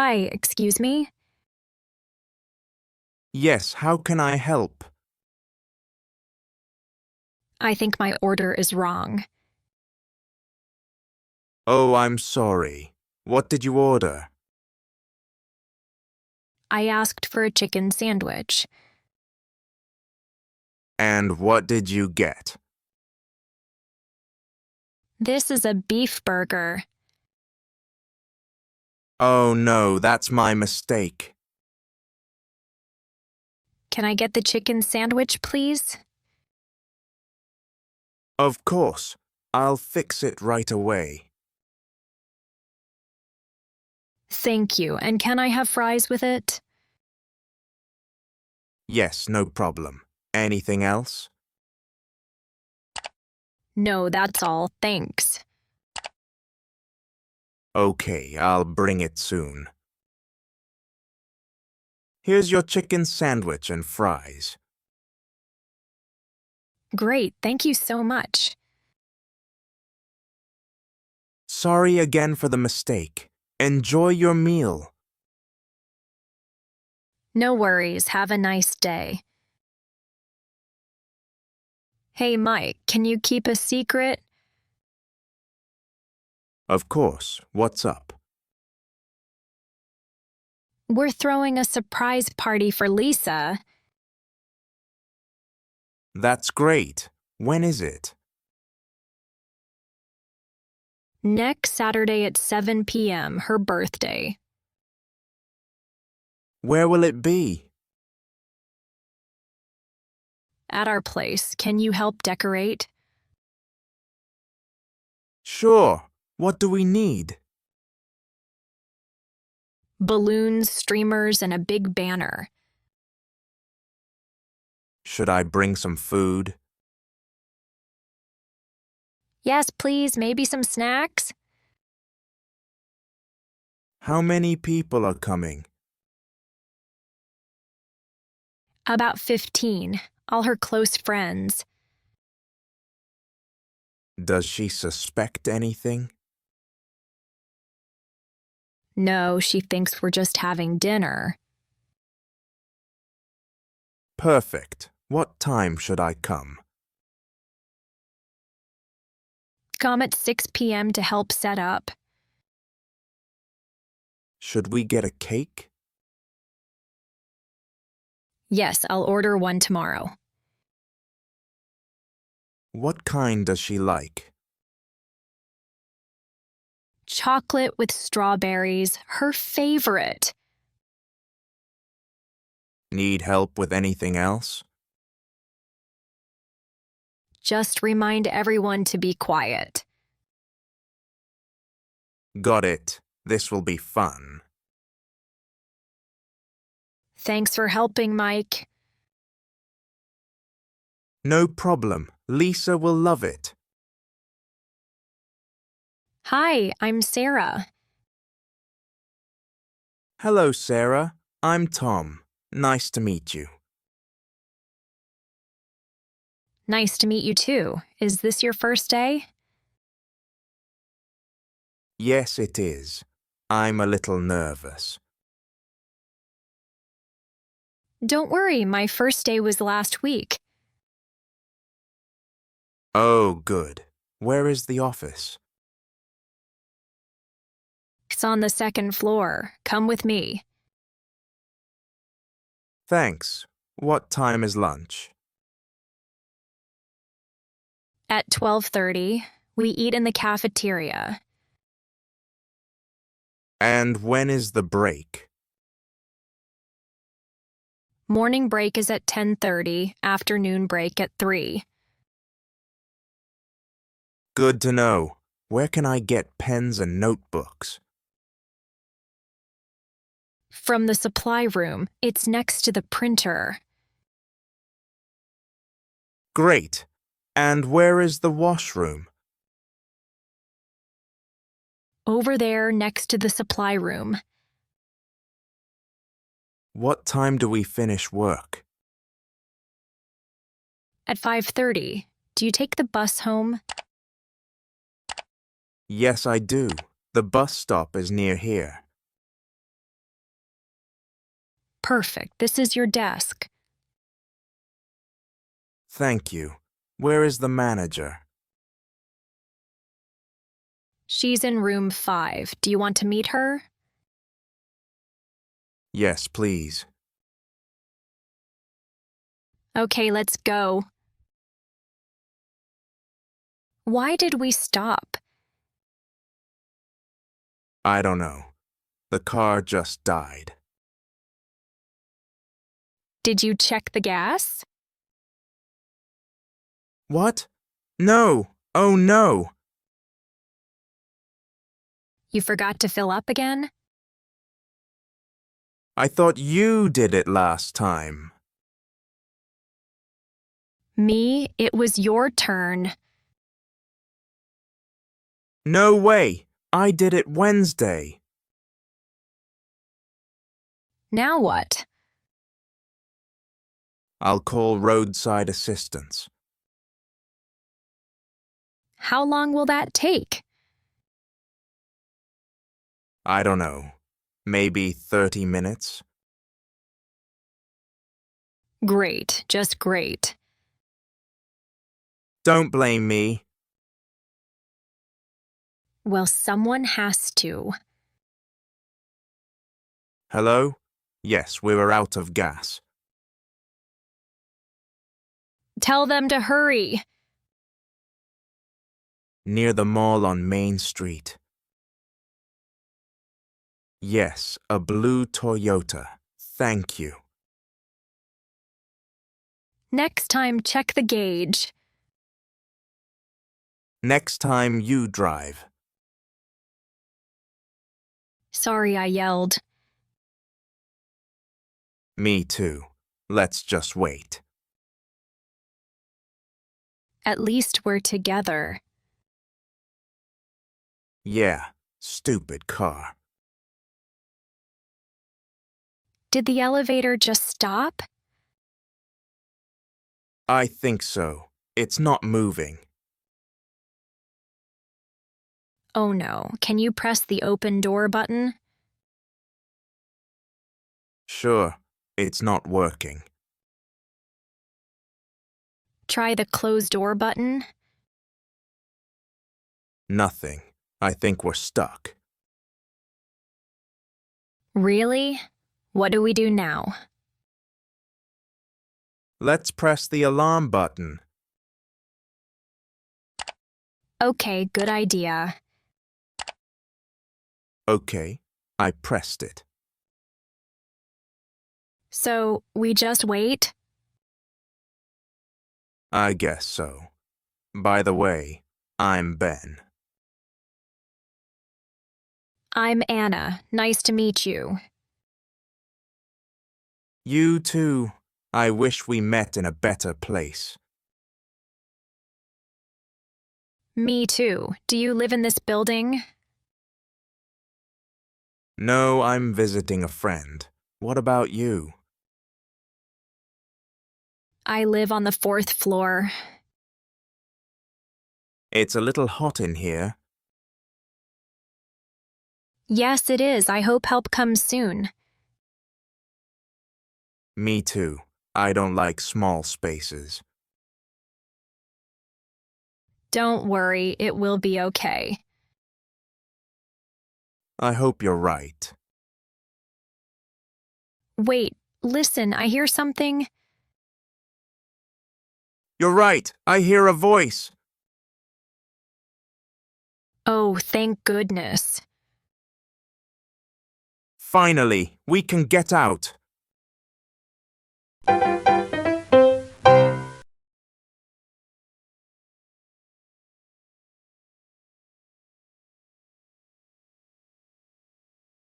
Hi, excuse me? Yes, how can I help? I think my order is wrong. Oh, I'm sorry. What did you order? I asked for a chicken sandwich. And what did you get? This is a beef burger. Oh no, that's my mistake. Can I get the chicken sandwich, please? Of course, I'll fix it right away. Thank you, and can I have fries with it? Yes, no problem. Anything else? No, that's all, thanks. Okay, I'll bring it soon. Here's your chicken sandwich and fries. Great, thank you so much. Sorry again for the mistake. Enjoy your meal. No worries, have a nice day. Hey, Mike, can you keep a secret? Of course, what's up? We're throwing a surprise party for Lisa. That's great. When is it? Next Saturday at 7 p.m., her birthday. Where will it be? At our place, can you help decorate? Sure. What do we need? Balloons, streamers, and a big banner. Should I bring some food? Yes, please, maybe some snacks? How many people are coming? About 15, all her close friends. Does she suspect anything? No, she thinks we're just having dinner. Perfect. What time should I come? Come at 6 p.m. to help set up. Should we get a cake? Yes, I'll order one tomorrow. What kind does she like? Chocolate with strawberries, her favorite. Need help with anything else? Just remind everyone to be quiet. Got it. This will be fun. Thanks for helping, Mike. No problem. Lisa will love it. Hi, I'm Sarah. Hello, Sarah. I'm Tom. Nice to meet you. Nice to meet you too. Is this your first day? Yes, it is. I'm a little nervous. Don't worry, my first day was last week. Oh, good. Where is the office? It's on the second floor. Come with me. Thanks. What time is lunch? At 12:30, we eat in the cafeteria. And when is the break? Morning break is at 10:30, afternoon break at 3. Good to know. Where can I get pens and notebooks? From the supply room, it's next to the printer. Great. And where is the washroom? Over there next to the supply room. What time do we finish work? At 5:30. Do you take the bus home? Yes, I do. The bus stop is near here. Perfect. This is your desk. Thank you. Where is the manager? She's in room 5. Do you want to meet her? Yes, please. Okay, let's go. Why did we stop? I don't know. The car just died. Did you check the gas? What? No! Oh no! You forgot to fill up again? I thought you did it last time. Me? It was your turn. No way! I did it Wednesday. Now what? I'll call roadside assistance. How long will that take? I don't know. Maybe 30 minutes? Great, just great. Don't blame me. Well, someone has to. Hello? Yes, we were out of gas. Tell them to hurry. Near the mall on Main Street. Yes, a blue Toyota. Thank you. Next time, check the gauge. Next time you drive. Sorry I yelled. Me too. Let's just wait. At least we're together. Yeah, stupid car. Did the elevator just stop? I think so. It's not moving. Oh no, can you press the open door button? Sure, it's not working. Try the close door button. Nothing. I think we're stuck. Really? What do we do now? Let's press the alarm button. Okay, good idea. Okay, I pressed it. So, we just wait? I guess so. By the way, I'm Ben. I'm Anna. Nice to meet you. You too. I wish we met in a better place. Me too. Do you live in this building? No, I'm visiting a friend. What about you? I live on the 4th floor. It's a little hot in here. Yes, it is. I hope help comes soon. Me too. I don't like small spaces. Don't worry, it will be okay. I hope you're right. Wait, listen, I hear something. You're right. I hear a voice. Oh, thank goodness. Finally, we can get out.